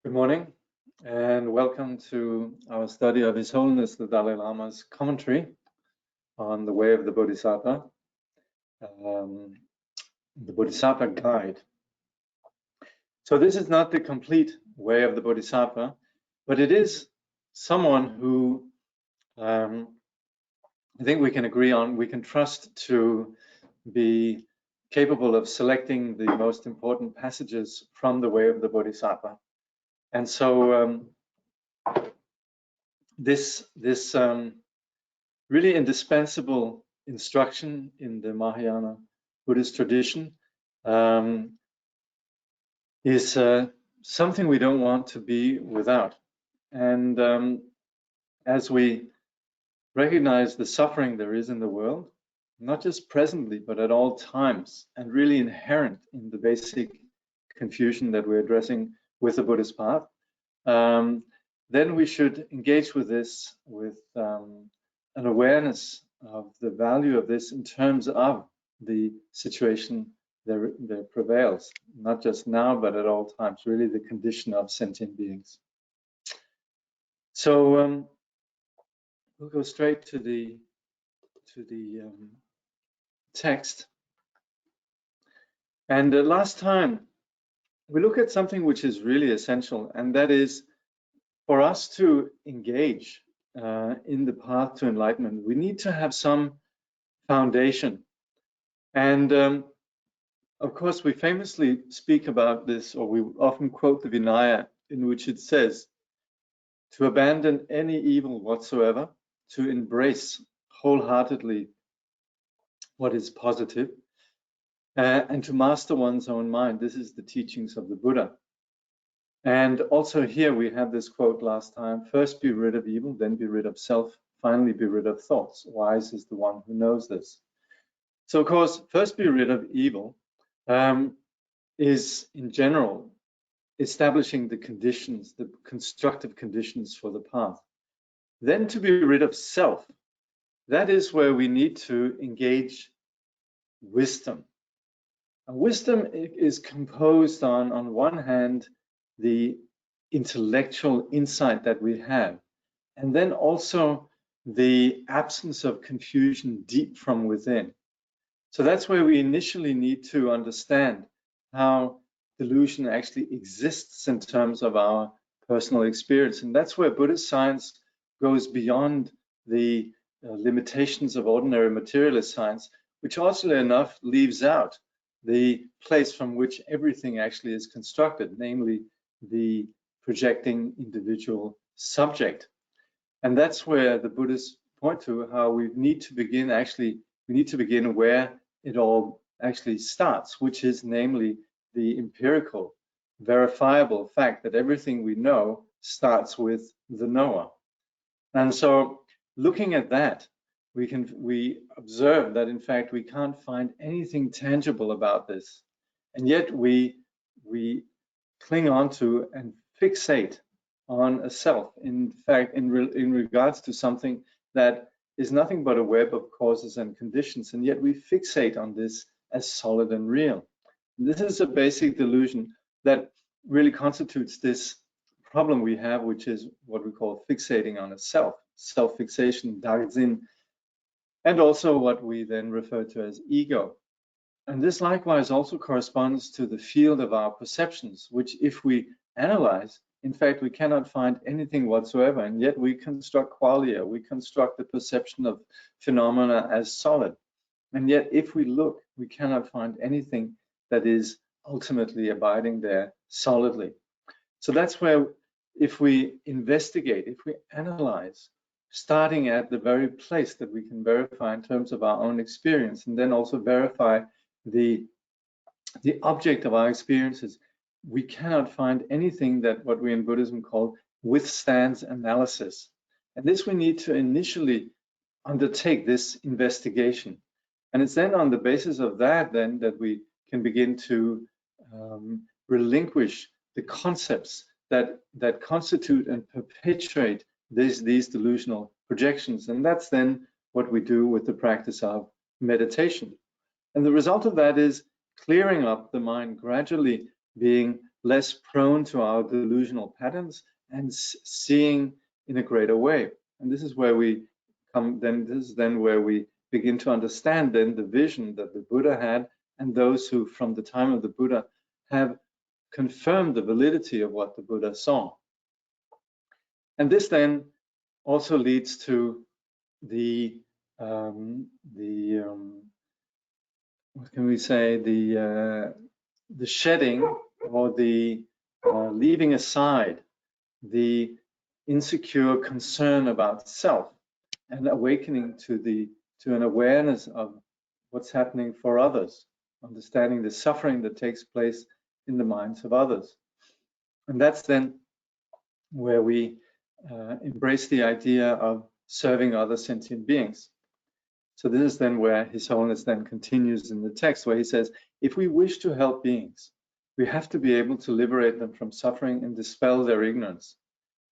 Good morning and welcome to our study of His Holiness the Dalai Lama's commentary on the Way of the Bodhisattva, the Bodhisattva Guide. So this is not the complete Way of the Bodhisattva, but it is someone who I think we can agree on, we can trust to be capable of selecting the most important passages from the Way of the Bodhisattva. And so this really indispensable instruction in the Mahayana Buddhist tradition is something we don't want to be without. And as we recognize the suffering there is in the world, not just presently, but at all times, and really inherent in the basic confusion that we're addressing with the Buddhist path, then we should engage with this with an awareness of the value of this in terms of the situation that prevails, not just now, but at all times, really the condition of sentient beings. So we'll go straight to the text. And last time, we look at something which is really essential, and that is for us to engage in the path to enlightenment, we need to have some foundation. And of course, we famously speak about this, or we often quote the Vinaya, in which it says, to abandon any evil whatsoever, to embrace wholeheartedly what is positive, and to master one's own mind. This is the teachings of the Buddha. And also here we have this quote last time, first be rid of evil, then be rid of self, finally be rid of thoughts. Wise is the one who knows this. So of course, first be rid of evil is in general establishing the conditions, the constructive conditions for the path. Then to be rid of self, that is where we need to engage wisdom. Wisdom is composed on one hand, the intellectual insight that we have, and then also the absence of confusion deep from within. So that's where we initially need to understand how delusion actually exists in terms of our personal experience. And that's where Buddhist science goes beyond the limitations of ordinary materialist science, which oddly enough leaves out the place from which everything actually is constructed, namely the projecting individual subject. And that's where the Buddhists point to how we need to begin where it all actually starts, which is namely the empirical, verifiable fact that everything we know starts with the knower. And so looking at that, we observe that in fact we can't find anything tangible about this, and yet we cling on to and fixate on a self. In fact, in regards to something that is nothing but a web of causes and conditions, and yet we fixate on this as solid and real. This is a basic delusion that really constitutes this problem we have, which is what we call fixating on a self, self-fixation, dagzin, and also what we then refer to as ego. And this likewise also corresponds to the field of our perceptions, which if we analyze, in fact, we cannot find anything whatsoever, and yet we construct qualia, we construct the perception of phenomena as solid. And yet if we look, we cannot find anything that is ultimately abiding there solidly. So that's where if we investigate, if we analyze, starting at the very place that we can verify in terms of our own experience, and then also verify the object of our experiences, we cannot find anything that what we in Buddhism call withstands analysis. And this we need to initially undertake this investigation. And it's then on the basis of that then that we can begin to relinquish the concepts that constitute and perpetuate these delusional projections. And that's then what we do with the practice of meditation. And the result of that is clearing up the mind, gradually being less prone to our delusional patterns and seeing in a greater way. And this is where we come, this is then where we begin to understand then the vision that the Buddha had, and those who from the time of the Buddha have confirmed the validity of what the Buddha saw. And this then also leads to the what can we say, the shedding or the leaving aside the insecure concern about self and awakening to an awareness of what's happening for others, understanding the suffering that takes place in the minds of others. And that's then where we embrace the idea of serving other sentient beings. So this is then where His Holiness then continues in the text, where he says, if we wish to help beings, we have to be able to liberate them from suffering and dispel their ignorance.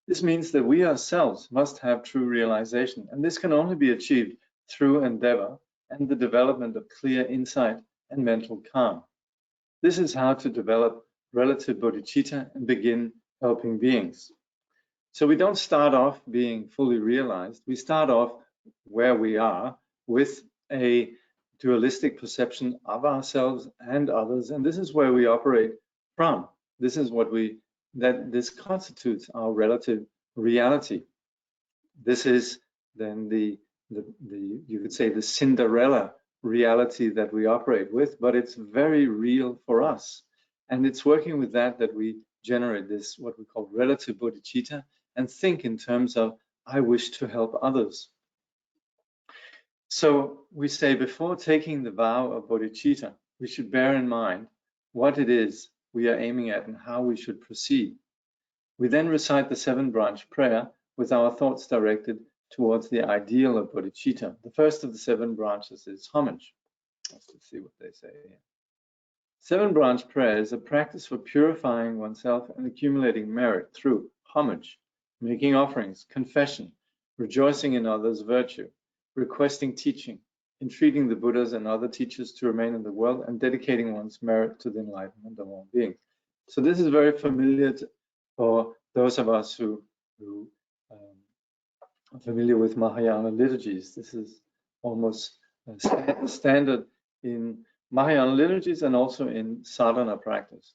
This means that we ourselves must have true realization, and this can only be achieved through endeavor and the development of clear insight and mental calm. This is how to develop relative bodhicitta and begin helping beings. So we don't start off being fully realized. We start off where we are with a dualistic perception of ourselves and others, and this is where we operate from. This is what this constitutes our relative reality. This is then the you could say the Cinderella reality that we operate with, but it's very real for us. And it's working with that we generate this, what we call relative bodhicitta, and think in terms of, I wish to help others. So we say before taking the vow of bodhicitta, we should bear in mind what it is we are aiming at and how we should proceed. We then recite the 7-branch prayer with our thoughts directed towards the ideal of bodhicitta. The first of the 7 branches is homage. Let's see what they say here. 7-branch prayer is a practice for purifying oneself and accumulating merit through homage, making offerings, confession, rejoicing in others' virtue, requesting teaching, entreating the Buddhas and other teachers to remain in the world, and dedicating one's merit to the enlightenment of all beings. So this is very familiar for those of us who are familiar with Mahayana liturgies. This is almost standard in Mahayana liturgies and also in sadhana practice.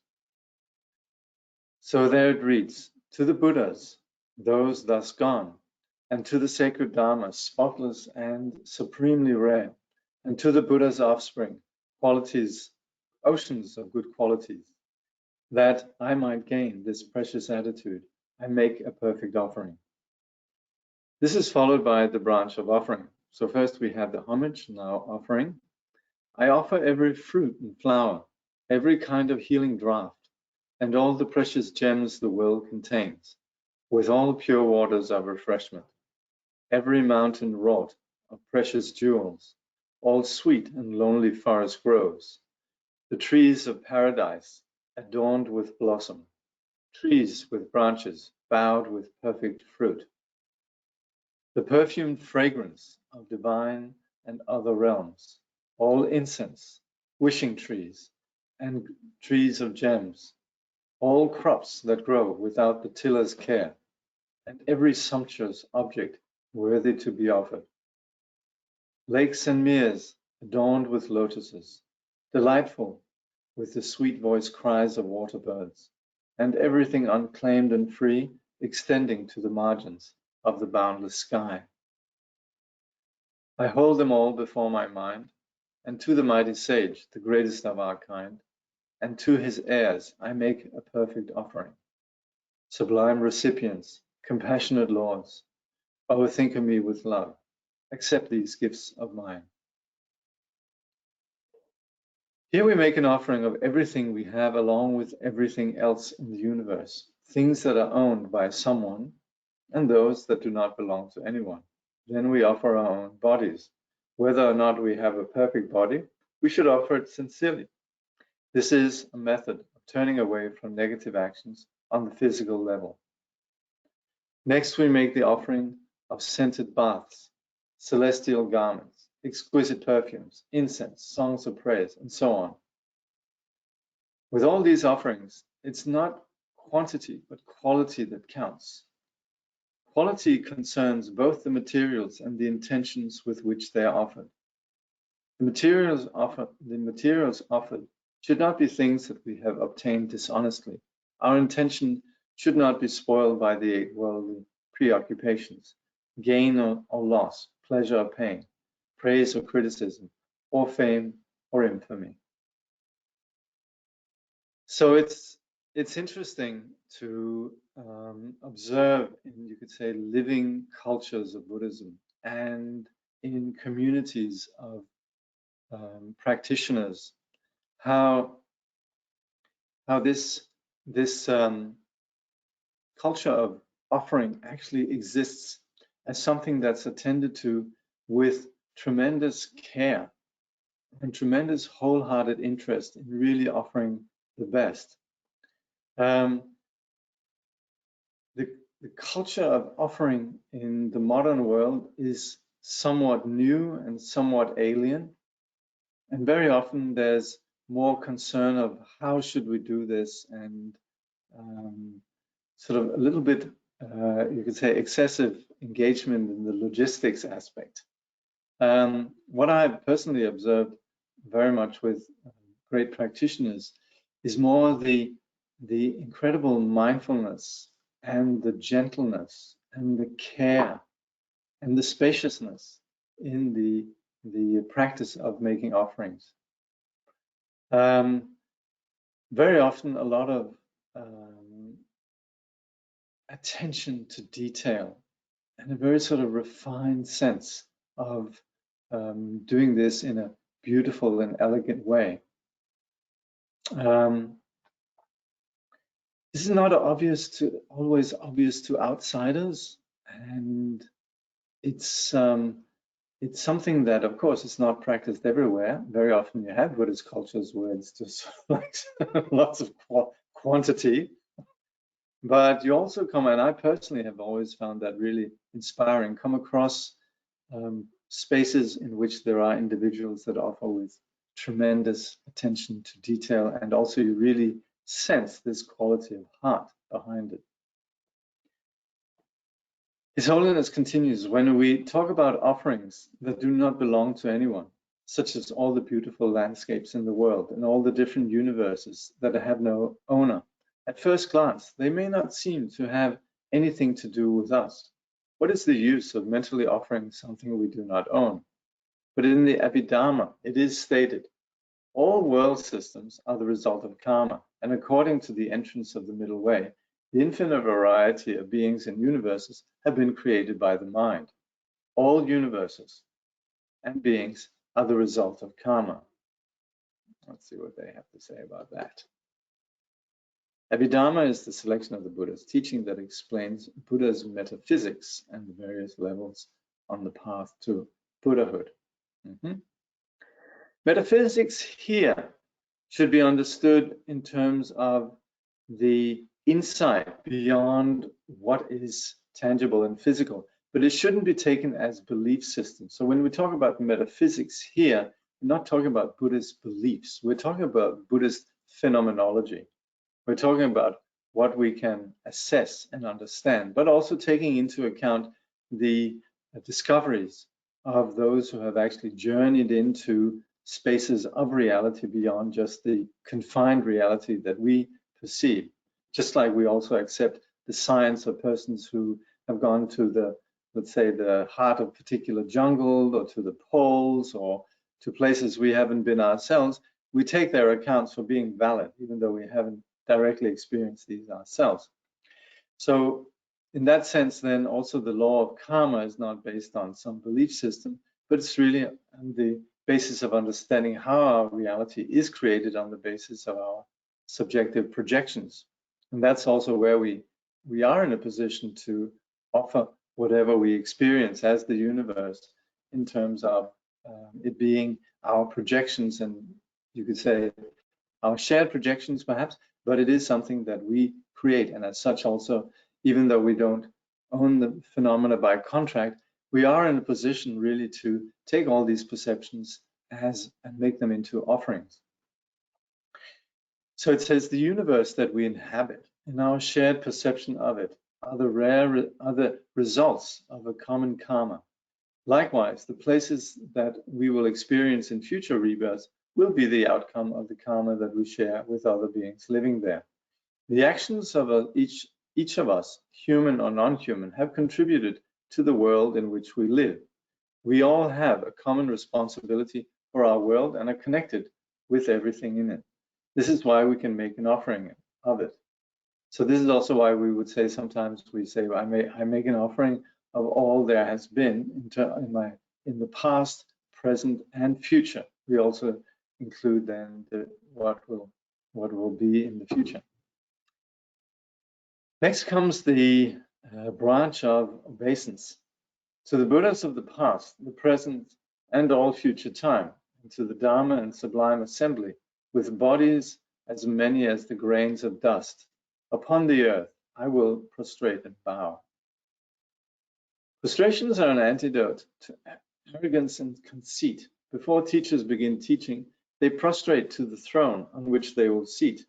So there it reads, to the Buddhas, those thus gone, and to the sacred Dharma, spotless and supremely rare, and to the Buddha's offspring, qualities, oceans of good qualities, that I might gain this precious attitude, I make a perfect offering. This is followed by the branch of offering. So first we have the homage, now offering. I offer every fruit and flower, every kind of healing draught, and all the precious gems the world contains, with all pure waters of refreshment, every mountain wrought of precious jewels, all sweet and lonely forest groves, the trees of paradise adorned with blossom, trees with branches bowed with perfect fruit, the perfumed fragrance of divine and other realms, all incense, wishing trees, and trees of gems, all crops that grow without the tiller's care, and every sumptuous object worthy to be offered. Lakes and meres adorned with lotuses, delightful with the sweet voiced cries of water birds, and everything unclaimed and free extending to the margins of the boundless sky. I hold them all before my mind, and to the mighty sage, the greatest of our kind, and to his heirs I make a perfect offering. Sublime recipients, compassionate lords, oh, think of me with love. Accept these gifts of mine. Here we make an offering of everything we have along with everything else in the universe, things that are owned by someone and those that do not belong to anyone. Then we offer our own bodies. Whether or not we have a perfect body, we should offer it sincerely. This is a method of turning away from negative actions on the physical level. Next, we make the offering of scented baths, celestial garments, exquisite perfumes, incense, songs of praise, and so on. With all these offerings, it's not quantity, but quality that counts. Quality concerns both the materials and the intentions with which they are offered. The materials offered should not be things that we have obtained dishonestly. Our intention should not be spoiled by the worldly preoccupations, gain or loss, pleasure or pain, praise or criticism, or fame or infamy. So it's interesting to observe in, you could say, living cultures of Buddhism and in communities of practitioners, how this culture of offering actually exists as something that's attended to with tremendous care and tremendous wholehearted interest in really offering the best. The culture of offering in the modern world is somewhat new and somewhat alien. And very often there's more concern of how should we do this, and sort of a little bit, you could say, excessive engagement in the logistics aspect. What I've personally observed very much with great practitioners is more the incredible mindfulness and the gentleness and the care and the spaciousness in the practice of making offerings. Very often a lot of attention to detail and a very sort of refined sense of doing this in a beautiful and elegant way. This is not always obvious to outsiders, and it's something that, of course, it's not practiced everywhere. Very often you have Buddhist cultures where it's just like lots of quantity, but you also come, and I personally have always found that really inspiring, come across spaces in which there are individuals that offer with tremendous attention to detail, and also you really sense this quality of heart behind it. His Holiness continues, when we talk about offerings that do not belong to anyone, such as all the beautiful landscapes in the world and all the different universes that have no owner, at first glance, they may not seem to have anything to do with us. What is the use of mentally offering something we do not own? But in the Abhidharma, it is stated, all world systems are the result of karma, and according to the entrance of the middle way, the infinite variety of beings and universes have been created by the mind. All universes and beings are the result of karma. Let's see what they have to say about that. Abhidharma is the selection of the Buddha's teaching that explains Buddha's metaphysics and the various levels on the path to Buddhahood. Metaphysics here should be understood in terms of the insight beyond what is tangible and physical, but it shouldn't be taken as belief systems. So when we talk about metaphysics here, we're not talking about Buddhist beliefs. We're talking about Buddhist phenomenology. We're talking about what we can assess and understand, but also taking into account the discoveries of those who have actually journeyed into spaces of reality beyond just the confined reality that we perceive. Just like we also accept the science of persons who have gone to the, let's say, the heart of a particular jungle, or to the poles, or to places we haven't been ourselves. We take their accounts for being valid, even though we haven't directly experienced these ourselves. So in that sense, then also the law of karma is not based on some belief system, but it's really on the basis of understanding how our reality is created on the basis of our subjective projections. And that's also where we are in a position to offer whatever we experience as the universe in terms of it being our projections, and you could say our shared projections perhaps, but it is something that we create. And as such also, even though we don't own the phenomena by contract, we are in a position really to take all these perceptions and make them into offerings. So it says the universe that we inhabit and our shared perception of it are the results of a common karma. Likewise, the places that we will experience in future rebirths will be the outcome of the karma that we share with other beings living there. The actions of each of us, human or non-human, have contributed to the world in which we live. We all have a common responsibility for our world and are connected with everything in it. This is why we can make an offering of it. So this is also why we would say sometimes we say, I make an offering of all there has been in the past, present, and future. We also include then what will be in the future. Next comes the branch of obeisance. To the Buddhas of the past, the present, and all future time, and to the Dharma and sublime assembly, with bodies as many as the grains of dust, upon the earth I will prostrate and bow. Prostrations are an antidote to arrogance and conceit. Before teachers begin teaching, they prostrate to the throne on which they will seat.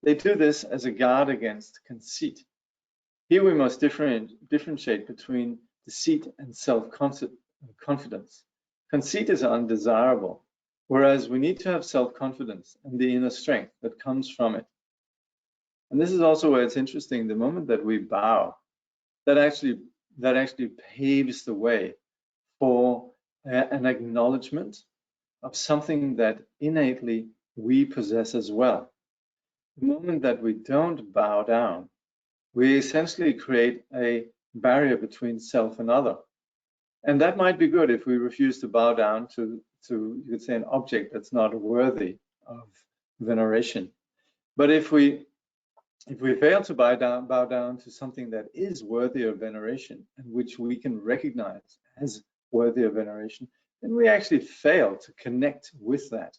They do this as a guard against conceit. Here we must differentiate between deceit and self-confidence. Conceit is undesirable, whereas we need to have self-confidence and the inner strength that comes from it. And this is also where it's interesting, the moment that we bow, that actually paves the way for an acknowledgement of something that innately we possess as well. The moment that we don't bow down, we essentially create a barrier between self and other. And that might be good if we refuse to bow down to you could say, an object that's not worthy of veneration. But if we fail to bow down to something that is worthy of veneration and which we can recognize as worthy of veneration, then we actually fail to connect with that.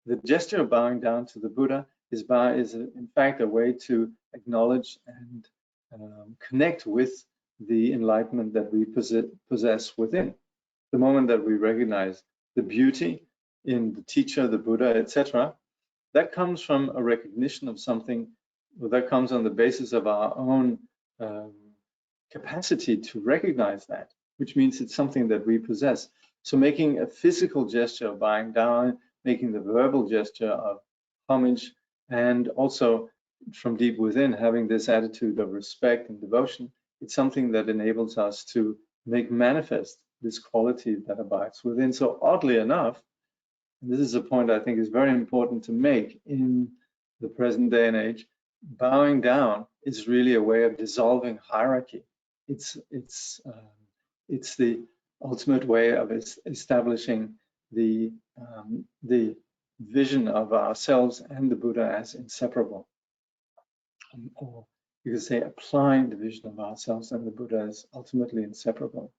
The gesture of bowing down to the Buddha is in fact a way to acknowledge and connect with the enlightenment that we possess within. The moment that we recognize the beauty in the teacher, the Buddha, etc., that comes from a recognition of something that comes on the basis of our own capacity to recognize that, which means it's something that we possess. So making a physical gesture of bowing down, making the verbal gesture of homage, and also from deep within having this attitude of respect and devotion, it's something that enables us to make manifest this quality that abides within. So oddly enough, and this is a point I think is very important to make in the present day and age, bowing down is really a way of dissolving hierarchy. It's the ultimate way of establishing the vision of ourselves and the Buddha as inseparable, or you could say applying the vision of ourselves and the Buddha as ultimately inseparable.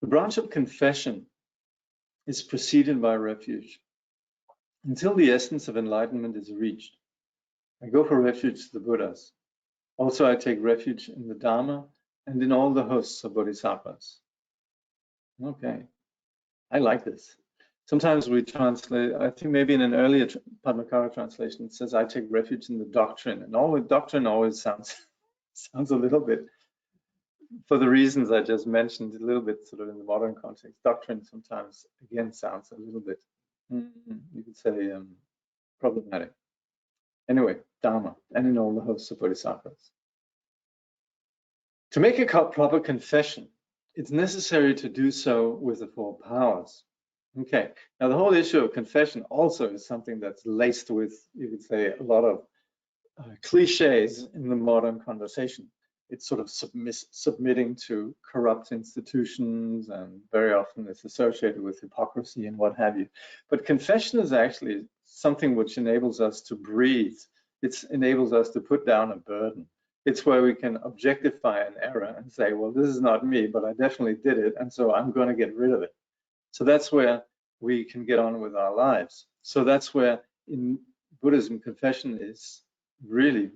The branch of confession is preceded by refuge. Until the essence of enlightenment is reached, I go for refuge to the Buddhas. Also, I take refuge in the Dharma and in all the hosts of Bodhisattvas. Okay, I like this. Sometimes we translate, I think maybe in an earlier Padmakara translation, it says, I take refuge in the doctrine. And all doctrine always sounds a little bit, for the reasons I just mentioned, a little bit sort of in the modern context. Doctrine sometimes, again, sounds a little bit, you could say, problematic. Anyway, Dharma, and in all the hosts of Bodhisattvas. To make a proper confession, it's necessary to do so with the four powers. Okay, now the whole issue of confession also is something that's laced with, you could say, a lot of cliches in the modern conversation. It's sort of submitting to corrupt institutions, and very often it's associated with hypocrisy and what have you. But confession is actually something which enables us to breathe. It enables us to put down a burden. It's where we can objectify an error and say, well, this is not me, but I definitely did it, and so I'm going to get rid of it. So that's where we can get on with our lives. So that's where in Buddhism, confession is really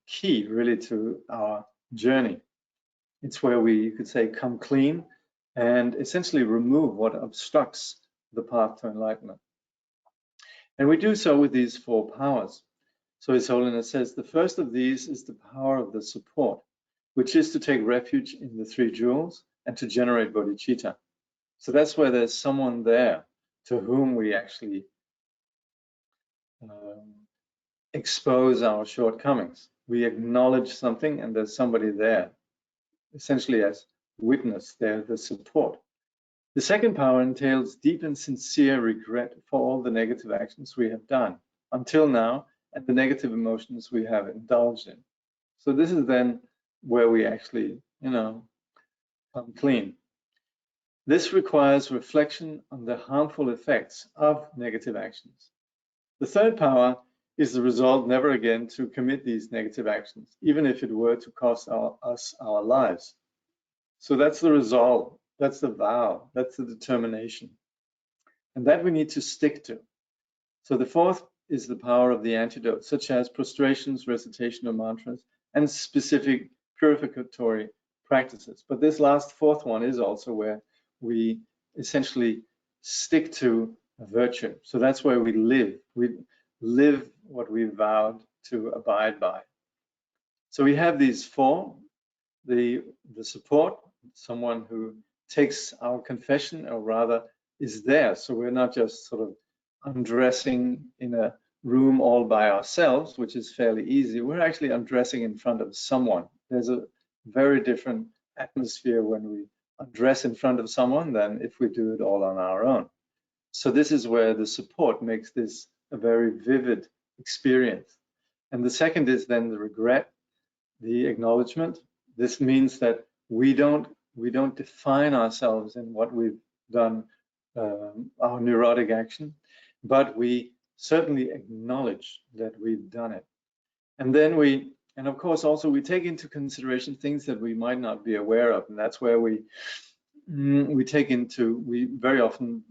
key, really, to our journey. It's where we, you could say, come clean and essentially remove what obstructs the path to enlightenment. And we do so with these 4 powers. So His Holiness says the first of these is the power of the support, which is to take refuge in the 3 jewels and to generate bodhicitta. So that's where there's someone there to whom we actually expose our shortcomings. We acknowledge something and there's somebody there, essentially as witness, they're the support. The second power entails deep and sincere regret for all the negative actions we have done until now and the negative emotions we have indulged in. So this is then where we actually, come clean. This requires reflection on the harmful effects of negative actions. The third power is the resolve never again to commit these negative actions, even if it were to cost us our lives. So that's the resolve, that's the vow, that's the determination. And that we need to stick to. So the fourth is the power of the antidote, such as prostrations, recitation of mantras, and specific purificatory practices. But this last fourth one is also where we essentially stick to a virtue. So that's where we live. We live what we vowed to abide by. So we have these 4, the support, someone who takes our confession, or rather is there. So we're not just sort of undressing in a room all by ourselves, which is fairly easy. We're actually undressing in front of someone. There's a very different atmosphere when we undress in front of someone than if we do it all on our own. So this is where the support makes this a very vivid experience. And the second is then the regret, the acknowledgement. This means that we don't define ourselves in what we've done, our neurotic action, but we certainly acknowledge that we've done it. And then and of course also we take into consideration things that we might not be aware of, and that's where we very often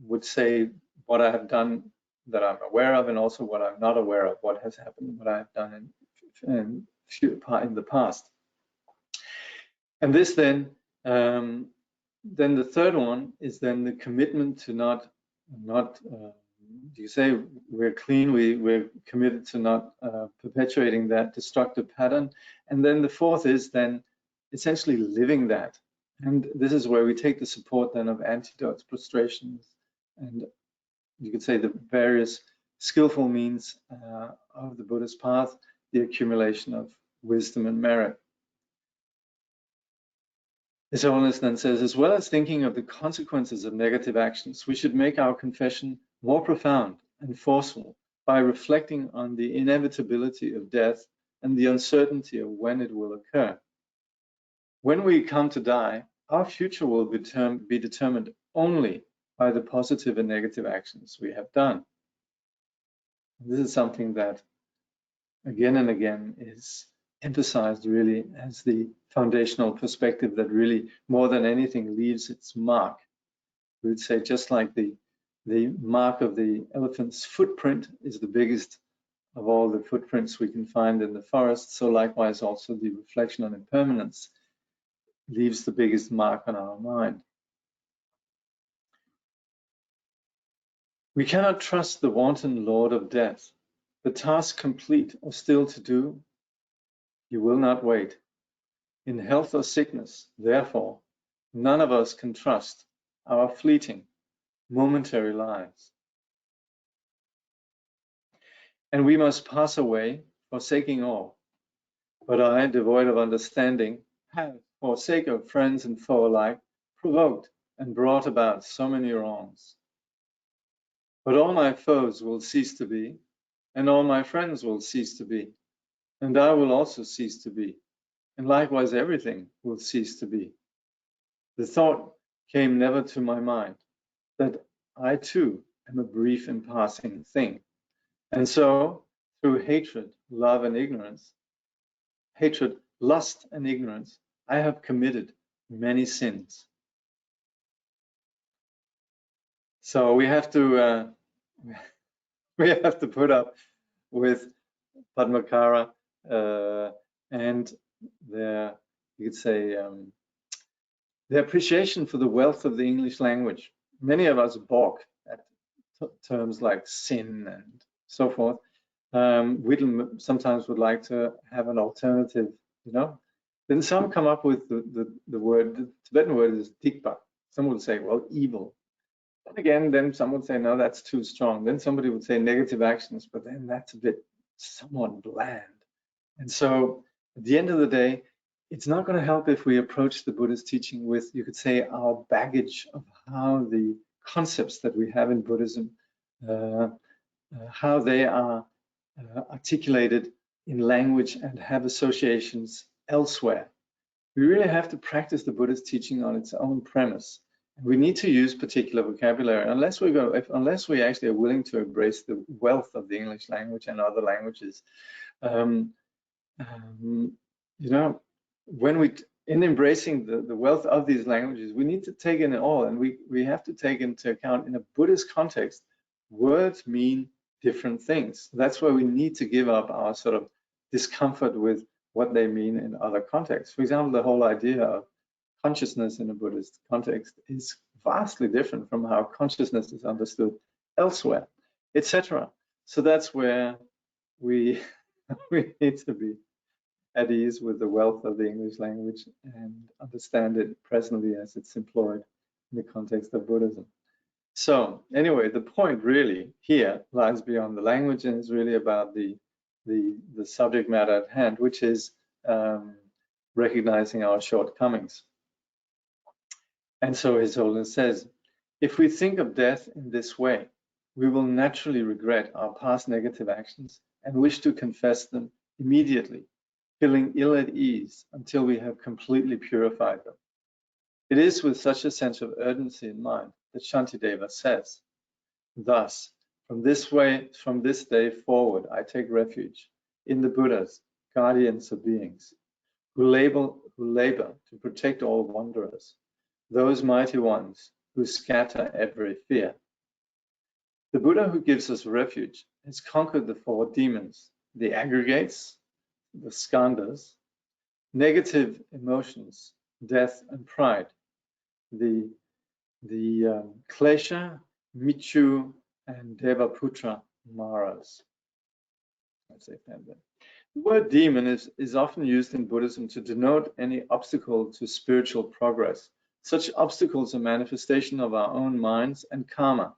would say what I have done that I'm aware of, and also what I'm not aware of, what has happened, what I've done in the past. And this then the third one is then the commitment to not you say we're clean, we're committed to not perpetuating that destructive pattern. And then the fourth is then essentially living that. And this is where we take the support then of antidotes, prostrations, and you could say the various skillful means of the Buddhist path, the accumulation of wisdom and merit. His Holiness then says, as well as thinking of the consequences of negative actions, we should make our confession more profound and forceful by reflecting on the inevitability of death and the uncertainty of when it will occur. When we come to die, our future will be determined only by the positive and negative actions we have done. This is something that again and again is emphasized really as the foundational perspective that really more than anything leaves its mark. We would say just like the mark of the elephant's footprint is the biggest of all the footprints we can find in the forest, so likewise also the reflection on impermanence leaves the biggest mark on our mind. We cannot trust the wanton lord of death. The task complete or still to do, he will not wait. In health or sickness, therefore, none of us can trust our fleeting, momentary lives. And we must pass away, forsaking all. But I, devoid of understanding, have, for sake of friends and foe alike, provoked and brought about so many wrongs. But all my foes will cease to be, and all my friends will cease to be, and I will also cease to be, and likewise everything will cease to be. The thought came never to my mind that I too am a brief and passing thing. And so, through hatred, love, and ignorance, hatred, lust, and ignorance, I have committed many sins. So we have to put up with Padmakara and their, you could say, the appreciation for the wealth of the English language. Many of us balk at terms like sin and so forth. We sometimes would like to have an alternative, you know. Then some come up with the word, the Tibetan word is dikpa. Some would say, well, evil. And again, then some would say, no, that's too strong. Then somebody would say negative actions, but then that's a bit somewhat bland. And so at the end of the day, it's not going to help if we approach the Buddhist teaching with, you could say, our baggage of how the concepts that we have in Buddhism, how they are articulated in language and have associations elsewhere. We really have to practice the Buddhist teaching on its own premise. And we need to use particular vocabulary unless we actually are willing to embrace the wealth of the English language and other languages. You know, in embracing the wealth of these languages, we need to take in it all, and we have to take into account in a Buddhist context, words mean different things. That's why we need to give up our sort of discomfort with what they mean in other contexts. For example, the whole idea of consciousness in a Buddhist context is vastly different from how consciousness is understood elsewhere, etc. So that's where we need to be at ease with the wealth of the English language and understand it presently as it's employed in the context of Buddhism. So anyway, the point really here lies beyond the language and is really about the subject matter at hand, which is recognizing our shortcomings. And so His Holiness says, if we think of death in this way, we will naturally regret our past negative actions and wish to confess them immediately, feeling ill at ease until we have completely purified them. It is with such a sense of urgency in mind that Shantideva says, thus, from this day forward, I take refuge in the Buddhas, guardians of beings, who labor to protect all wanderers, those mighty ones who scatter every fear. The Buddha who gives us refuge has conquered the 4 demons, the aggregates, the skandhas, negative emotions, death and pride, the klesha, michu, and devaputra maras. The word demon is often used in Buddhism to denote any obstacle to spiritual progress. Such obstacles are manifestation of our own minds and karma.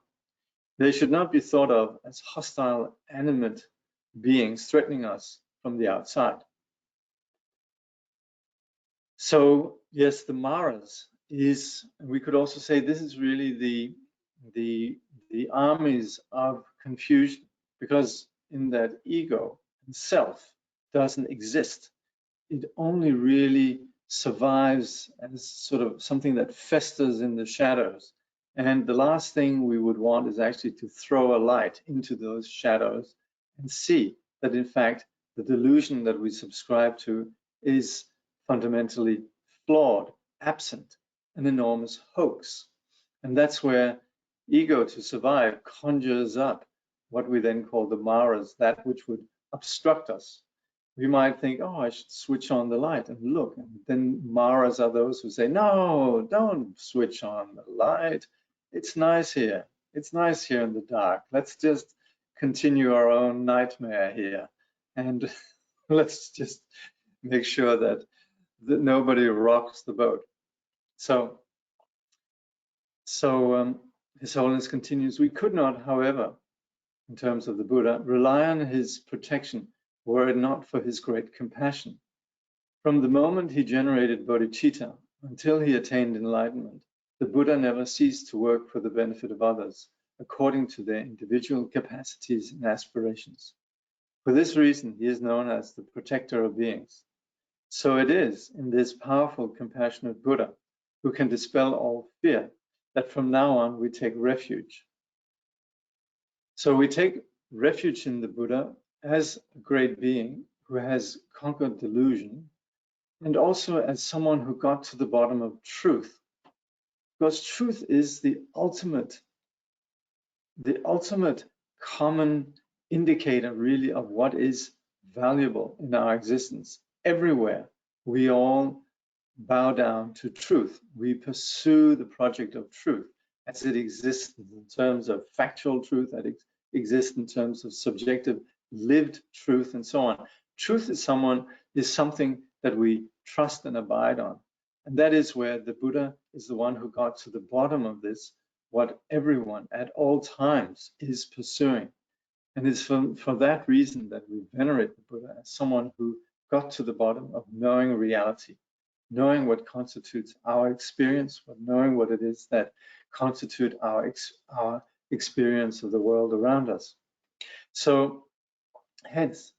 They should not be thought of as hostile, animate beings threatening us from the outside. So yes, the maras is, we could also say this is really the armies of confusion, because in that ego and self doesn't exist. It only really survives as sort of something that festers in the shadows. And the last thing we would want is actually to throw a light into those shadows and see that in fact the delusion that we subscribe to is fundamentally flawed, absent, an enormous hoax. And that's where ego, to survive, conjures up what we then call the maras, that which would obstruct us. We might think, oh, I should switch on the light and look. And then maras are those who say, no, don't switch on the light. It's nice here. It's nice here in the dark. Let's just continue our own nightmare here. And let's just make sure that nobody rocks the boat. So His Holiness continues, we could not, however, in terms of the Buddha, rely on his protection were it not for his great compassion. From the moment he generated bodhicitta until he attained enlightenment, the Buddha never ceased to work for the benefit of others, according to their individual capacities and aspirations. For this reason, he is known as the protector of beings. So it is in this powerful, compassionate Buddha, who can dispel all fear, that from now on we take refuge. So we take refuge in the Buddha as a great being who has conquered delusion, and also as someone who got to the bottom of truth. Because truth is the ultimate common indicator really of what is valuable in our existence. Everywhere we all bow down to truth. We pursue the project of truth. as it exists in terms of factual truth, that exists in terms of subjective lived truth, and so on. Truth is something that we trust and abide on. And that is where the Buddha is the one who got to the bottom of this, what everyone at all times is pursuing. And it's for that reason that we venerate the Buddha as someone who got to the bottom of knowing reality, knowing what constitutes our experience, knowing what it is that constitute our experience of the world around us. So hence,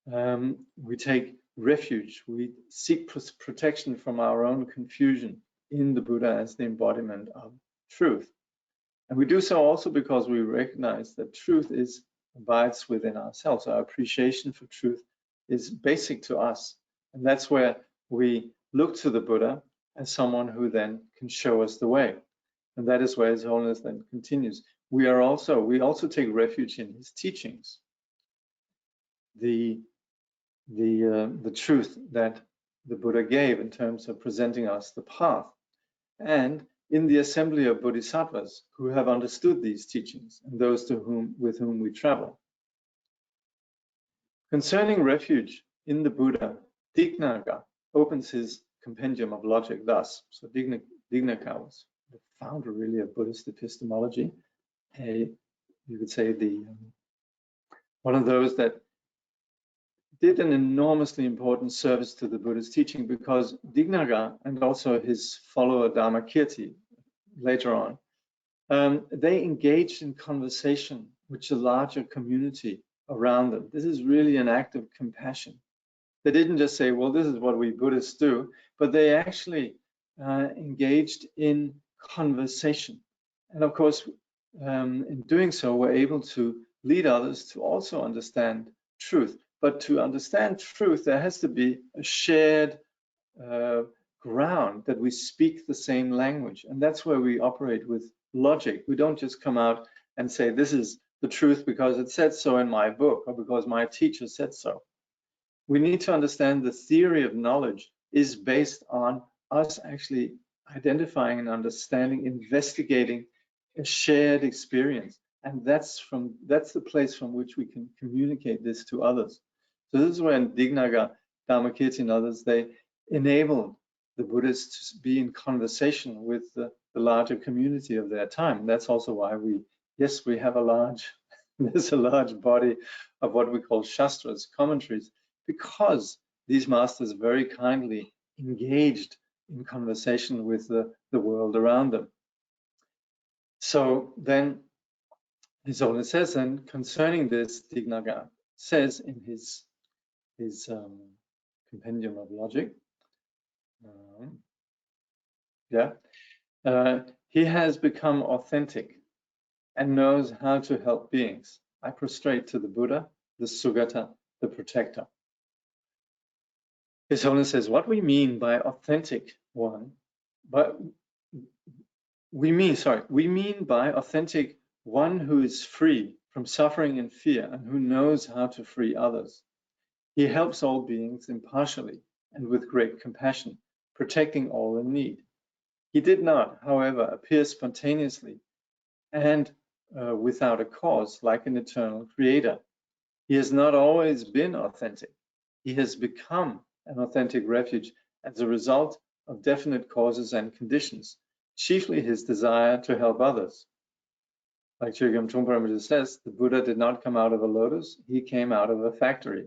we take refuge, we seek protection from our own confusion in the Buddha as the embodiment of truth. And we do so also because we recognize that truth abides within ourselves. Our appreciation for truth is basic to us. And that's where we look to the Buddha as someone who then can show us the way. And that is where His Holiness then continues. We also take refuge in his teachings. The truth that the Buddha gave in terms of presenting us the path, and in the assembly of Bodhisattvas who have understood these teachings and those with whom we travel. Concerning refuge in the Buddha, Dignaga opens his compendium of logic thus. So Dignaga was the founder really of Buddhist epistemology. You could say one of those that did an enormously important service to the Buddha's teaching, because Dignaga and also his follower Dharmakirti later on, they engaged in conversation with the larger community around them. This is really an act of compassion. They didn't just say, well, this is what we Buddhists do, but they actually engaged in conversation. And of course, in doing so, we're able to lead others to also understand truth. But to understand truth, there has to be a shared ground, that we speak the same language. And that's where we operate with logic. We don't just come out and say, this is the truth because it said so in my book or because my teacher said so. We need to understand the theory of knowledge is based on us actually identifying and understanding, investigating a shared experience. And that's the place from which we can communicate this to others. So this is when Dignaga, Dharmakirti and others, they enabled the Buddhists to be in conversation with the larger community of their time. That's also why we have there's a large body of what we call shastras, commentaries, because these masters very kindly engaged in conversation with the world around them. So then His Holiness says, and concerning this, Dignaga says in his compendium of logic, he has become authentic and knows how to help beings. I prostrate to the Buddha, the Sugata, the protector. His Holiness says, what we mean by authentic one, but we mean by authentic one who is free from suffering and fear and who knows how to free others. He helps all beings impartially and with great compassion, protecting all in need. He did not, however, appear spontaneously and without a cause like an eternal creator. He has not always been authentic. He has become an authentic refuge as a result of definite causes and conditions, chiefly his desire to help others. Like Chögyam Trungpa says, the Buddha did not come out of a lotus, he came out of a factory.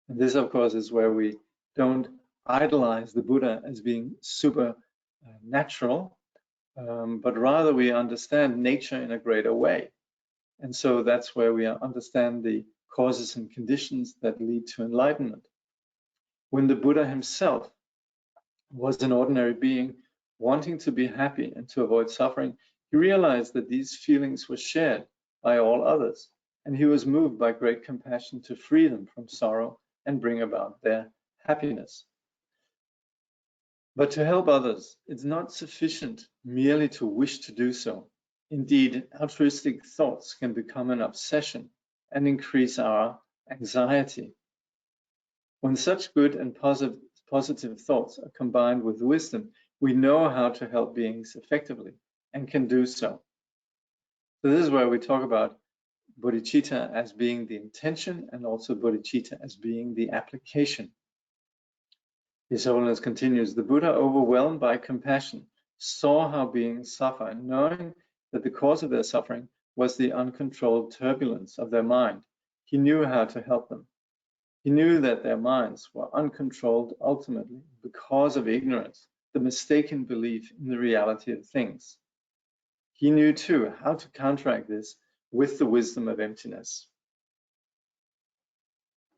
And this, of course, is where we don't idolize the Buddha as being super natural, but rather we understand nature in a greater way. And so that's where we understand the causes and conditions that lead to enlightenment. When the Buddha himself was an ordinary being wanting to be happy and to avoid suffering, he realized that these feelings were shared by all others, and he was moved by great compassion to free them from sorrow and bring about their happiness. But to help others, it's not sufficient merely to wish to do so. Indeed, altruistic thoughts can become an obsession and increase our anxiety. When such good and positive thoughts are combined with wisdom, we know how to help beings effectively. and can do so. So this is where we talk about bodhicitta as being the intention and also bodhicitta as being the application. His Holiness continues, the Buddha, overwhelmed by compassion, saw how beings suffer, and knowing that the cause of their suffering was the uncontrolled turbulence of their mind, he knew how to help them. He knew that their minds were uncontrolled ultimately because of ignorance, the mistaken belief in the reality of things. He knew too how to counteract this with the wisdom of emptiness.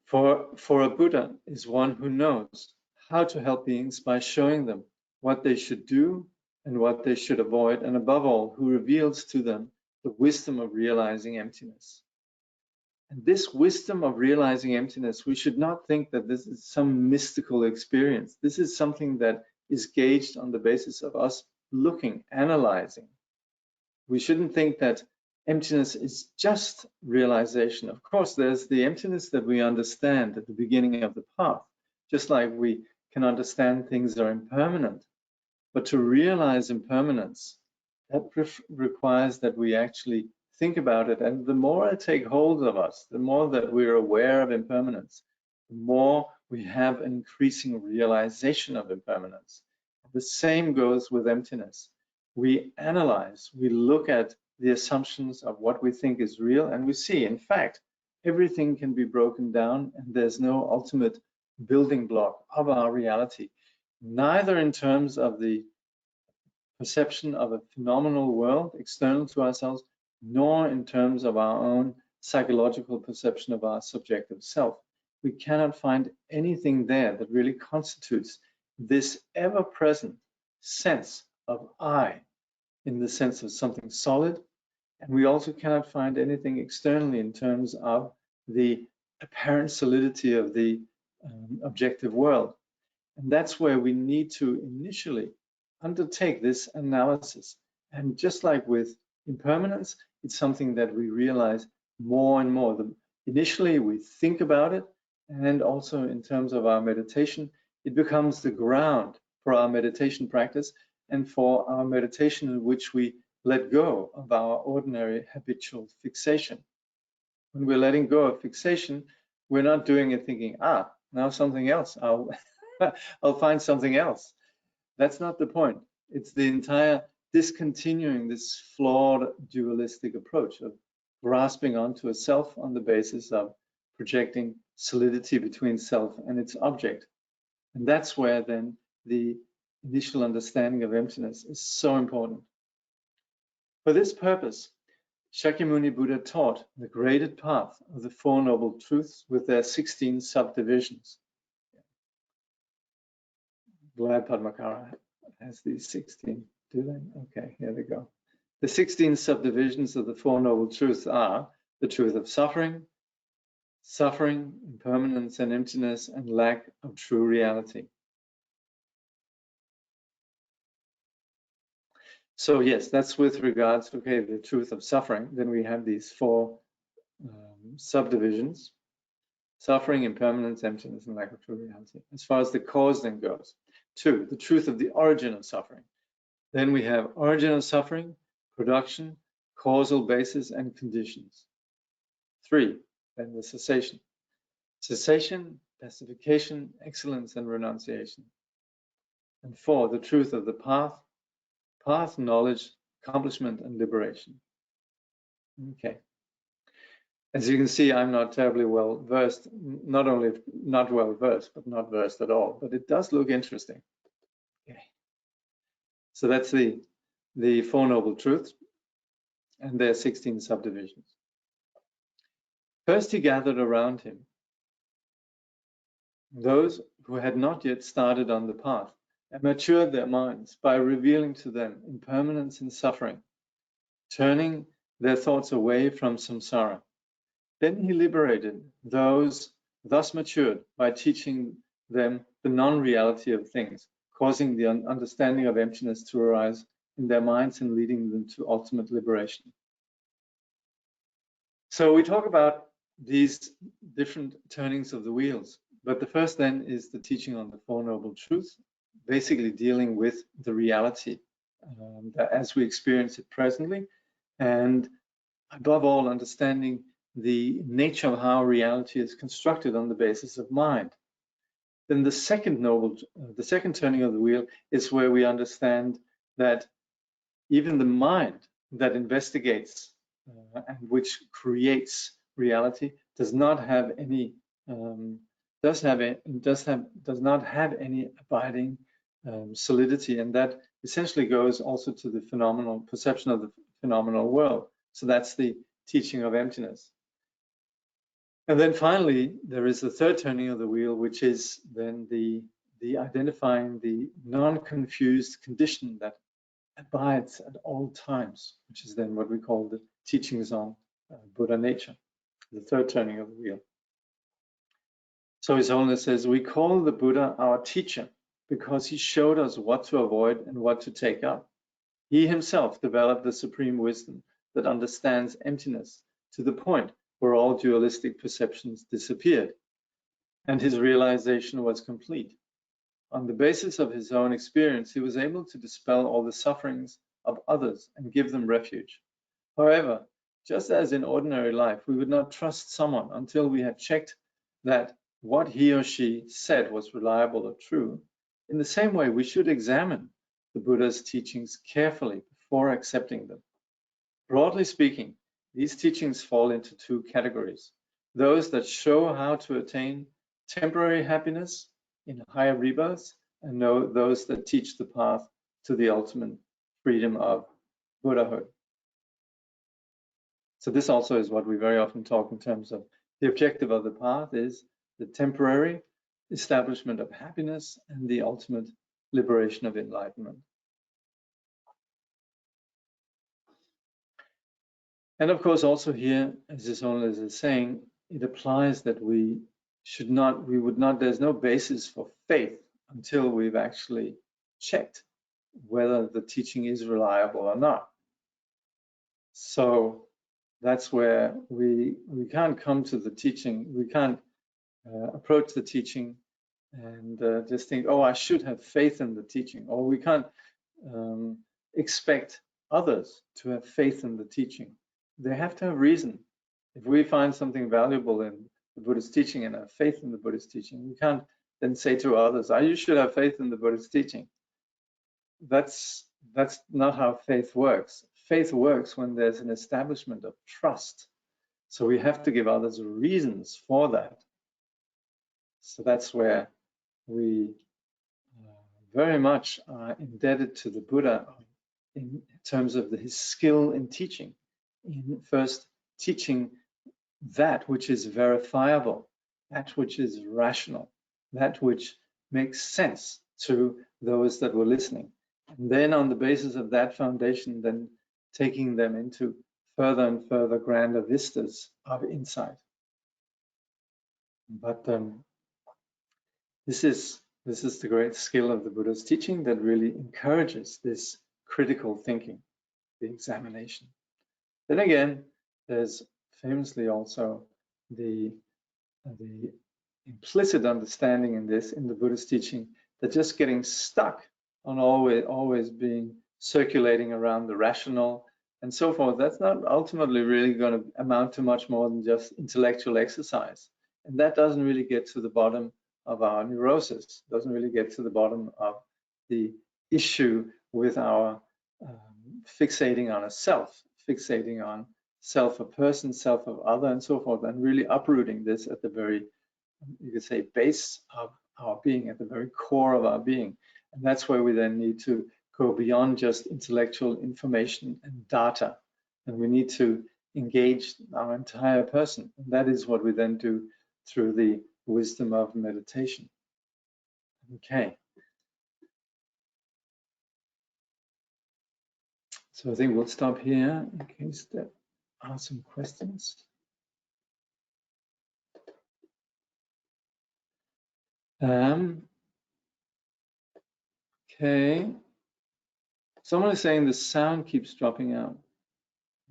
For a Buddha is one who knows how to help beings by showing them what they should do and what they should avoid, and above all, who reveals to them the wisdom of realizing emptiness. And this wisdom of realizing emptiness, we should not think that this is some mystical experience. This is something that is gauged on the basis of us looking, analyzing. We shouldn't think that emptiness is just realization. Of course, there's the emptiness that we understand at the beginning of the path, just like we can understand things are impermanent. But to realize impermanence, that requires that we actually think about it. And the more it takes hold of us, the more that we're aware of impermanence, the more we have an increasing realization of impermanence. The same goes with emptiness. We analyze, we look at the assumptions of what we think is real, and we see, in fact, everything can be broken down, and there's no ultimate building block of our reality, neither in terms of the perception of a phenomenal world external to ourselves, nor in terms of our own psychological perception of our subjective self. We cannot find anything there that really constitutes this ever-present sense of I, in the sense of something solid. And we also cannot find anything externally in terms of the apparent solidity of the objective world. And that's where we need to initially undertake this analysis. And just like with impermanence, it's something that we realize more and more. Initially, we think about it, and also in terms of our meditation, it becomes the ground for our meditation practice and for our meditation in which we let go of our ordinary habitual fixation. When we're letting go of fixation, we're not doing it thinking, now something else, I'll find something else. That's not the point. It's the entire discontinuing this flawed dualistic approach of grasping onto a self on the basis of projecting solidity between self and its object. And that's where then the initial understanding of emptiness is so important. For this purpose, Shakyamuni Buddha taught the graded path of the Four Noble Truths with their 16 subdivisions. Glad Padmakara has these 16, do they? Okay, here they go. The 16 subdivisions of the Four Noble Truths are the truth of suffering, impermanence and emptiness, and lack of true reality. So yes, that's with regards to, okay, the truth of suffering. Then we have these four subdivisions: suffering, impermanence, emptiness, and lack of true reality. As far as the cause then goes. 2, the truth of the origin of suffering. Then we have origin of suffering, production, causal basis, and conditions. 3, then the cessation. Cessation, pacification, excellence, and renunciation. And 4, the truth of the path, knowledge, accomplishment, and liberation. Okay. As you can see, I'm not terribly well versed, not only not well versed, but not versed at all, but it does look interesting. Okay. So that's the Four Noble Truths and their 16 subdivisions. First, he gathered around him those who had not yet started on the path and matured their minds by revealing to them impermanence and suffering, turning their thoughts away from samsara. Then he liberated those thus matured by teaching them the non-reality of things, causing the understanding of emptiness to arise in their minds and leading them to ultimate liberation. So we talk about these different turnings of the wheels, but the first then is the teaching on the Four Noble Truths, basically dealing with the reality that as we experience it presently, and above all, understanding the nature of how reality is constructed on the basis of mind. Then the second turning of the wheel is where we understand that even the mind that investigates and which creates reality does not have any does not have any abiding solidity, and that essentially goes also to the phenomenal perception of the phenomenal world. So that's the teaching of emptiness. And then finally, there is the third turning of the wheel, which is then the identifying the non-confused condition that abides at all times, which is then what we call the teachings on Buddha nature, the third turning of the wheel. So His Holiness says, we call the Buddha our teacher because he showed us what to avoid and what to take up. He himself developed the supreme wisdom that understands emptiness to the point where all dualistic perceptions disappeared, and his realization was complete. On the basis of his own experience, he was able to dispel all the sufferings of others and give them refuge. However, just as in ordinary life, we would not trust someone until we had checked that what he or she said was reliable or true. In the same way, we should examine the Buddha's teachings carefully before accepting them. Broadly speaking, these teachings fall into two categories: those that show how to attain temporary happiness in higher rebirths, and those that teach the path to the ultimate freedom of Buddhahood. So this also is what we very often talk in terms of the objective of the path is the temporary establishment of happiness and the ultimate liberation of enlightenment. And of course, also here, as His Holiness is saying, it applies that there's no basis for faith until we've actually checked whether the teaching is reliable or not. So that's where we can't come to the teaching, we can't approach the teaching and just think, oh, I should have faith in the teaching, or we can't expect others to have faith in the teaching. They have to have reason. If we find something valuable in the Buddhist teaching and have faith in the Buddhist teaching, we can't then say to others, oh, you should have faith in the Buddhist teaching. That's not how faith works. Faith works when there's an establishment of trust. So we have to give others reasons for that. So that's where we very much are indebted to the Buddha in terms of his skill in teaching, in first teaching that which is verifiable, that which is rational, that which makes sense to those that were listening. And then on the basis of that foundation, then taking them into further and further grander vistas of insight. But this is the great skill of the Buddha's teaching that really encourages this critical thinking, the examination. Then again, there's famously also the implicit understanding in the Buddhist teaching, that just getting stuck on always being circulating around the rational and so forth, that's not ultimately really going to amount to much more than just intellectual exercise. And that doesn't really get to the bottom of our neurosis, doesn't really get to the bottom of the issue with our fixating on a self, fixating on self of person, self of other, and so forth, and really uprooting this at the very, you could say, base of our being, at the very core of our being. And that's where we then need to go beyond just intellectual information and data. And we need to engage our entire person. And that is what we then do through the wisdom of meditation. Okay. So I think we'll stop here in case there are some questions. Okay. Someone is saying the sound keeps dropping out.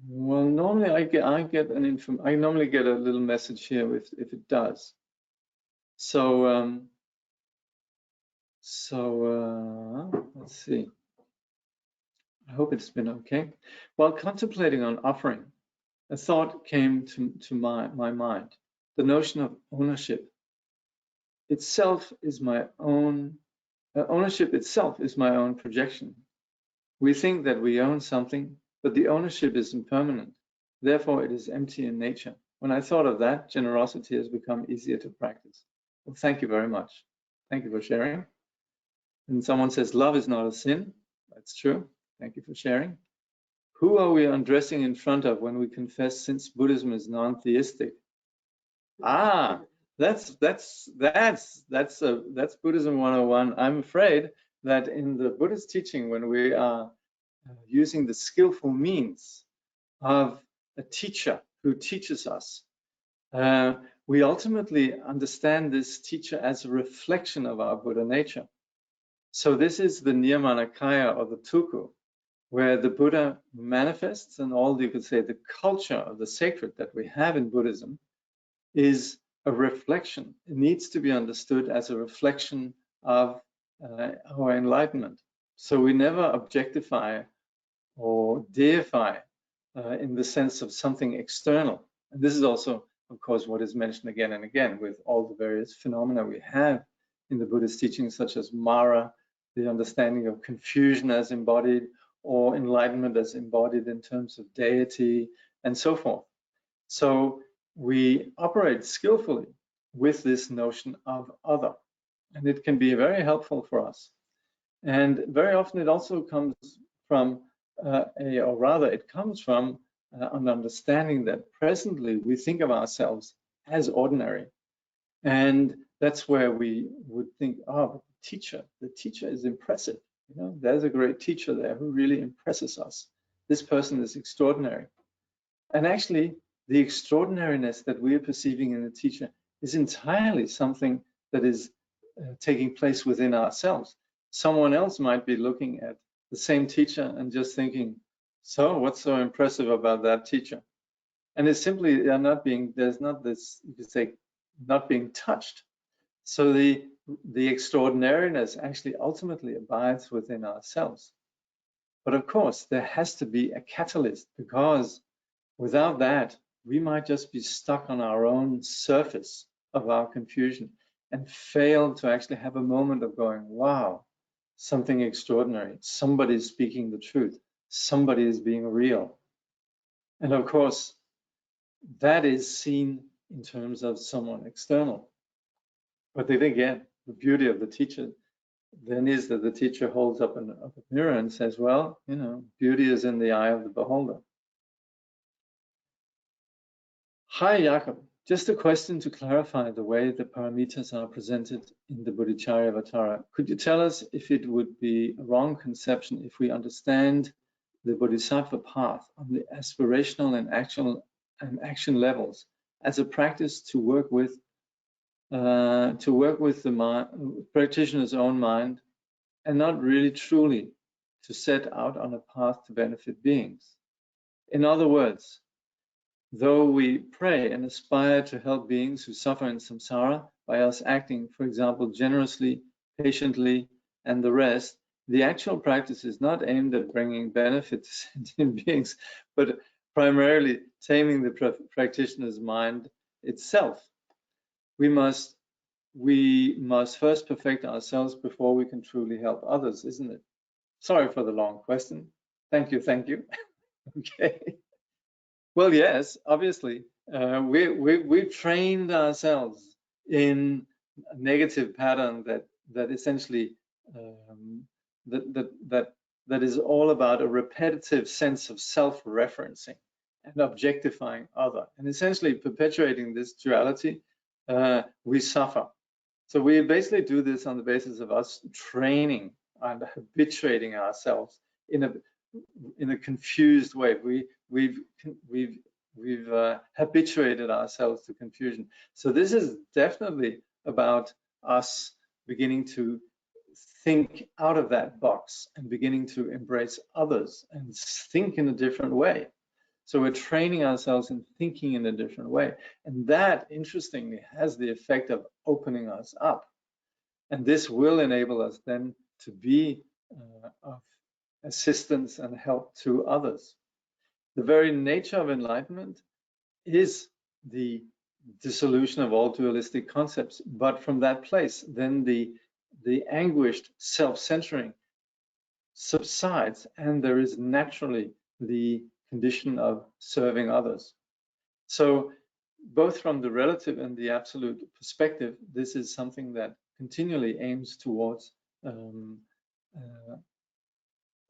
Well, normally I normally get a little message here if it does. So let's see. I hope it's been okay. While contemplating on offering, a thought came to my mind. The notion of ownership itself is my own, ownership itself is my own projection. We think that we own something, but the ownership is impermanent. Therefore, it is empty in nature. When I thought of that, generosity has become easier to practice. Well, thank you very much. Thank you for sharing. And someone says, love is not a sin. That's true. Thank you for sharing. Who are we undressing in front of when we confess, since Buddhism is non-theistic? Ah, that's Buddhism 101. I'm afraid that in the Buddhist teaching, when we are using the skillful means of a teacher who teaches us, we ultimately understand this teacher as a reflection of our Buddha nature. So this is the Nirmanakaya, or the Tuku, where the Buddha manifests, and all, you could say, the culture of the sacred that we have in Buddhism is a reflection. It needs to be understood as a reflection of our enlightenment. So we never objectify or deify in the sense of something external. And this is also, of course, what is mentioned again and again with all the various phenomena we have in the Buddhist teachings, such as Mara, the understanding of confusion as embodied, or enlightenment as embodied in terms of deity, and so forth. So we operate skillfully with this notion of other, and it can be very helpful for us. And very often it also comes from it comes from an understanding that presently we think of ourselves as ordinary. And that's where we would think, oh, the teacher is impressive. You know, there's a great teacher there who really impresses us. This person is extraordinary. And actually, the extraordinariness that we are perceiving in the teacher is entirely something that is taking place within ourselves. Someone else might be looking at the same teacher and just thinking, so what's so impressive about that teacher? And it's simply there's not this, you could say, not being touched. So the extraordinariness actually ultimately abides within ourselves. But of course, there has to be a catalyst, because without that, we might just be stuck on our own surface of our confusion and fail to actually have a moment of going, wow, something extraordinary. Somebody is speaking the truth. Somebody is being real. And of course, that is seen in terms of someone external. But then again, the beauty of the teacher then is that the teacher holds up a mirror and says, well, you know, beauty is in the eye of the beholder. Hi, Jakob. Just a question to clarify the way the paramitas are presented in the Bodhicharyavatara. Could you tell us if it would be a wrong conception if we understand the Bodhisattva path on the aspirational and action levels as a practice to work with the practitioner's own mind, and not really truly to set out on a path to benefit beings? In other words, though we pray and aspire to help beings who suffer in samsara by us acting, for example, generously, patiently, and the rest, the actual practice is not aimed at bringing benefit to sentient beings, but primarily taming the practitioner's mind itself. We must first perfect ourselves before we can truly help others, isn't it? Sorry for the long question. Thank you. Okay. Well, yes, obviously, we've trained ourselves in a negative pattern that essentially that is all about a repetitive sense of self-referencing and objectifying other, and essentially perpetuating this duality. We suffer. So we basically do this on the basis of us training and habituating ourselves in a confused way. We've habituated ourselves to confusion. So this is definitely about us beginning to think out of that box and beginning to embrace others and think in a different way. So we're training ourselves in thinking in a different way. And that, interestingly, has the effect of opening us up. And this will enable us then to be of assistance and help to others. The very nature of enlightenment is the dissolution of all dualistic concepts, but from that place, then the anguished self-centering subsides, and there is naturally the condition of serving others. So both from the relative and the absolute perspective, this is something that continually aims towards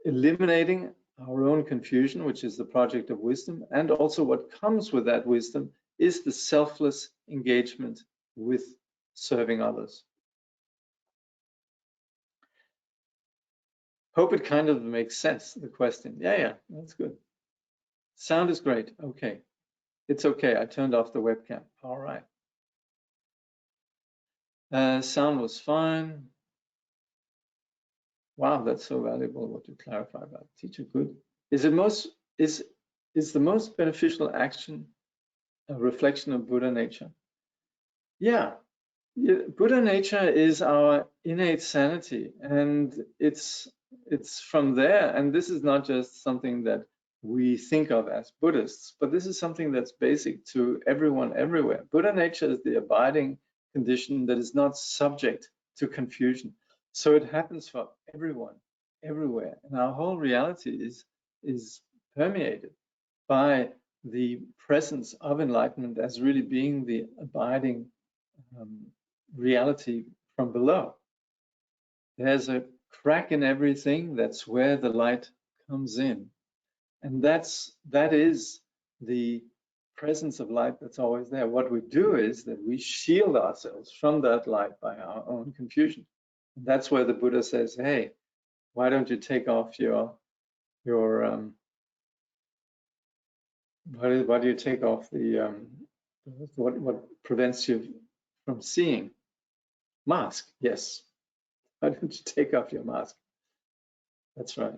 eliminating our own confusion, which is the project of wisdom, and also what comes with that wisdom is the selfless engagement with serving others. Hope it kind of makes sense, the question. Yeah, that's good. Sound is great. Okay. It's okay. I turned off the webcam. All right. Sound was fine. Wow, that's so valuable what you clarify about. Teacher, good. Is the most beneficial action a reflection of Buddha nature? Yeah. Buddha nature is our innate sanity, and it's from there. And this is not just something that we think of as Buddhists, but this is something that's basic to everyone everywhere. Buddha nature is the abiding condition that is not subject to confusion. So it happens for everyone, everywhere. And our whole reality is permeated by the presence of enlightenment as really being the abiding reality from below. There's a crack in everything. That's where the light comes in. And that is the presence of light that's always there. What we do is that we shield ourselves from that light by our own confusion. And that's where the Buddha says, hey, why don't you take off your why do you take off the what prevents you from seeing? Mask, yes. Why don't you take off your mask? That's right.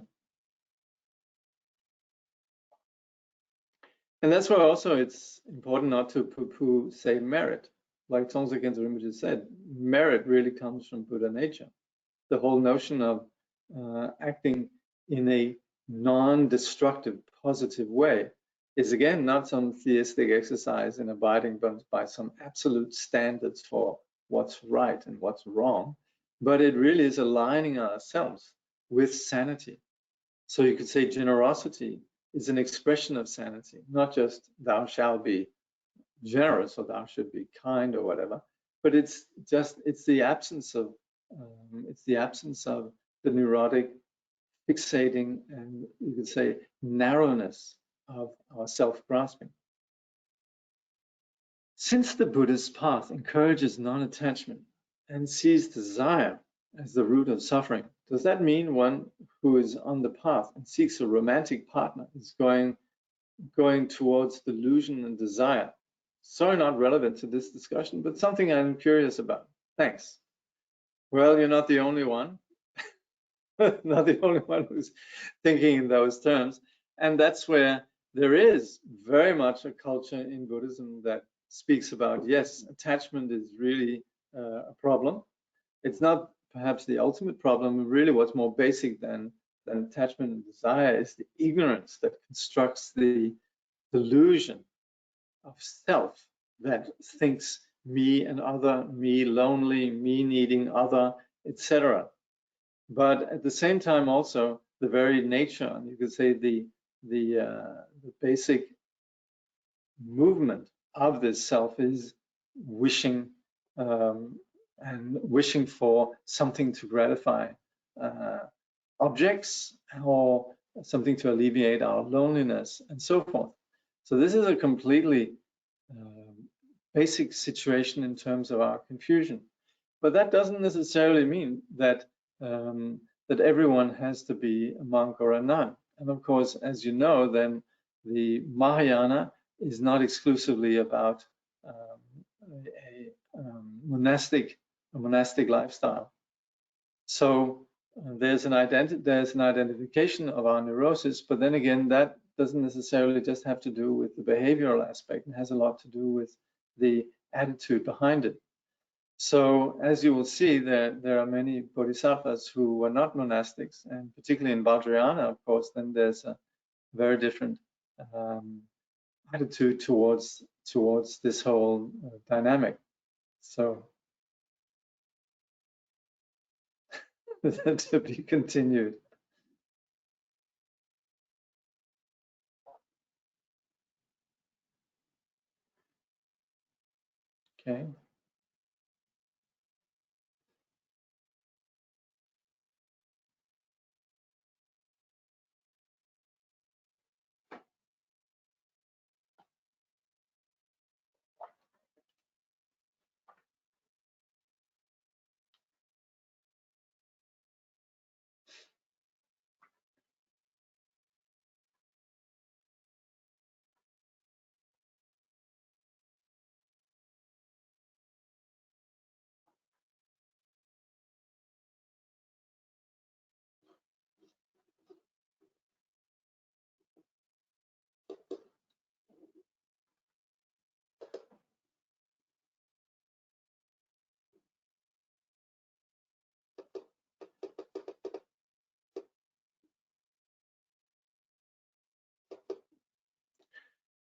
And that's why also it's important not to poo-poo, say, merit. Like Tongsa Khyentse Rinpoche said, merit really comes from Buddha nature. The whole notion of acting in a non-destructive, positive way is, again, not some theistic exercise in abiding by some absolute standards for what's right and what's wrong, but it really is aligning ourselves with sanity. So you could say generosity is an expression of sanity, not just thou shalt be generous or thou should be kind or whatever, but it's the absence of the neurotic, fixating, and you could say narrowness of our self-grasping. Since the Buddhist path encourages non-attachment and sees desire as the root of suffering, does that mean one who is on the path and seeks a romantic partner is going towards delusion and desire? Sorry, not relevant to this discussion, but something I'm curious about. Thanks. Well, you're not the only one. Not the only one who's thinking in those terms. And that's where there is very much a culture in Buddhism that speaks about, yes, attachment is really a problem. It's not perhaps the ultimate problem. Really what's more basic than attachment and desire is the ignorance that constructs the delusion of self that thinks me and other, me lonely, me needing other, etc. But at the same time also the very nature, and you could say the basic movement of this self is wishing and wishing for something to gratify objects or something to alleviate our loneliness and so forth. So this is a completely basic situation in terms of our confusion. But that doesn't necessarily mean that that everyone has to be a monk or a nun. And of course, as you know, then the Mahayana is not exclusively about a monastic lifestyle. So there's an identification of our neurosis, but then again, that doesn't necessarily just have to do with the behavioral aspect. It has a lot to do with the attitude behind it. So as you will see, there are many bodhisattvas who were not monastics, and particularly in Vajrayana, of course, then there's a very different um, attitude towards this whole dynamic. So to be continued. Okay.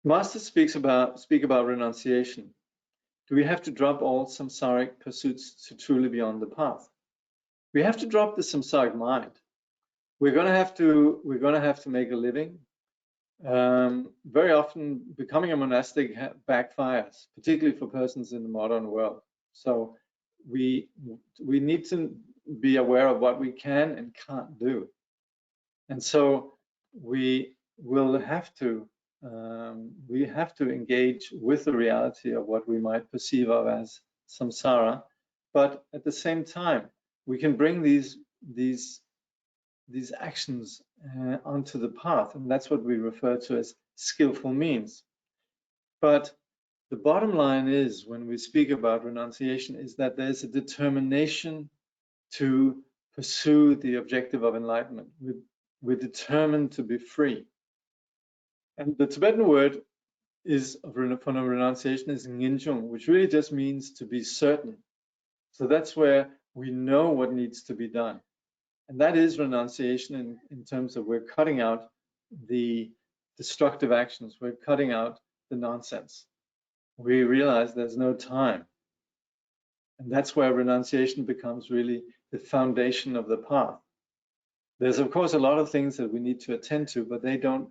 Master speak about renunciation. Do we have to drop all samsaric pursuits to truly be on the path? We have to drop the samsaric mind. We're going to have to make a living. Very often, becoming a monastic backfires, particularly for persons in the modern world. So we need to be aware of what we can and can't do, and so we will have to engage with the reality of what we might perceive of as samsara, but at the same time, we can bring these actions onto the path, and that's what we refer to as skillful means. But the bottom line is, when we speak about renunciation, is that there's a determination to pursue the objective of enlightenment. We're determined to be free. And the Tibetan word for renunciation is nginjung, which really just means to be certain. So that's where we know what needs to be done. And that is renunciation in terms of we're cutting out the destructive actions. We're cutting out the nonsense. We realize there's no time. And that's where renunciation becomes really the foundation of the path. There's, of course, a lot of things that we need to attend to, but they don't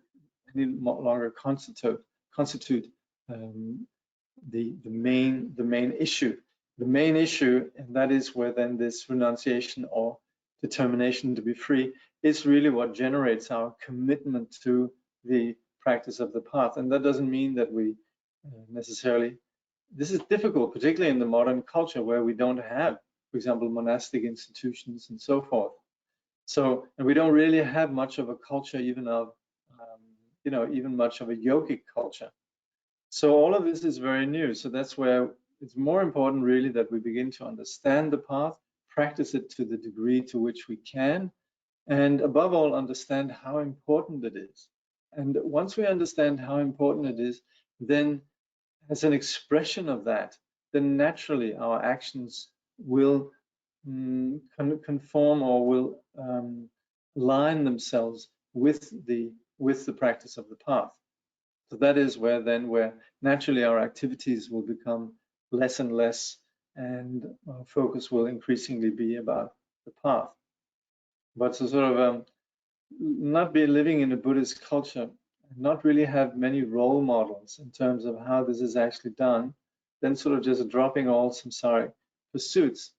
any longer constitute the main issue. The main issue, and that is where then this renunciation or determination to be free is really what generates our commitment to the practice of the path. And that doesn't mean that we necessarily, this is difficult, particularly in the modern culture where we don't have, for example, monastic institutions and so forth. So, and we don't really have much of a culture, even of, even much of a yogic culture. So all of this is very new. So that's where it's more important really that we begin to understand the path, practice it to the degree to which we can, and above all, understand how important it is. And once we understand how important it is, then as an expression of that, then naturally our actions will conform or will align themselves with the practice of the path. So that is where naturally our activities will become less and less, and our focus will increasingly be about the path. But to sort of not be living in a Buddhist culture, not really have many role models in terms of how this is actually done, then sort of just dropping all samsaric pursuits,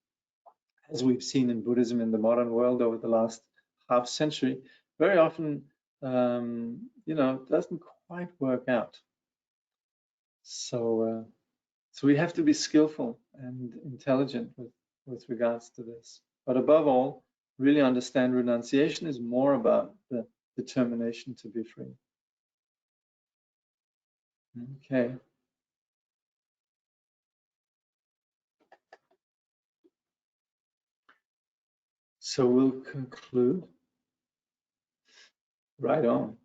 as we've seen in Buddhism in the modern world over the last half century, very often, doesn't quite work out. So, so we have to be skillful and intelligent with regards to this. But above all, really understand renunciation is more about the determination to be free. Okay. So we'll conclude. Right on.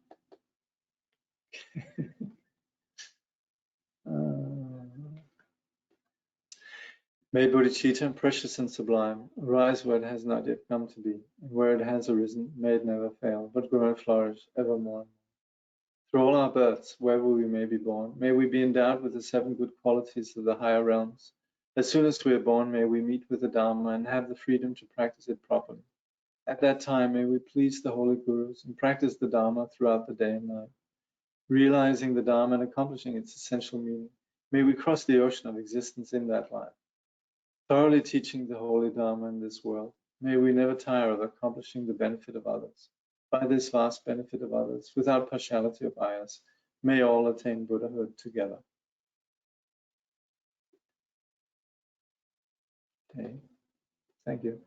May bodhicitta, precious and sublime, arise where it has not yet come to be, and where it has arisen, may it never fail, but grow and flourish evermore. Through all our births, wherever we may be born, may we be endowed with the 7 good qualities of the higher realms. As soon as we are born, may we meet with the Dharma and have the freedom to practice it properly. At that time, may we please the holy gurus and practice the Dharma throughout the day and night. Realizing the Dharma and accomplishing its essential meaning, may we cross the ocean of existence in that life. Thoroughly teaching the holy Dharma in this world, may we never tire of accomplishing the benefit of others. By this vast benefit of others, without partiality or bias, may all attain Buddhahood together. Okay. Thank you.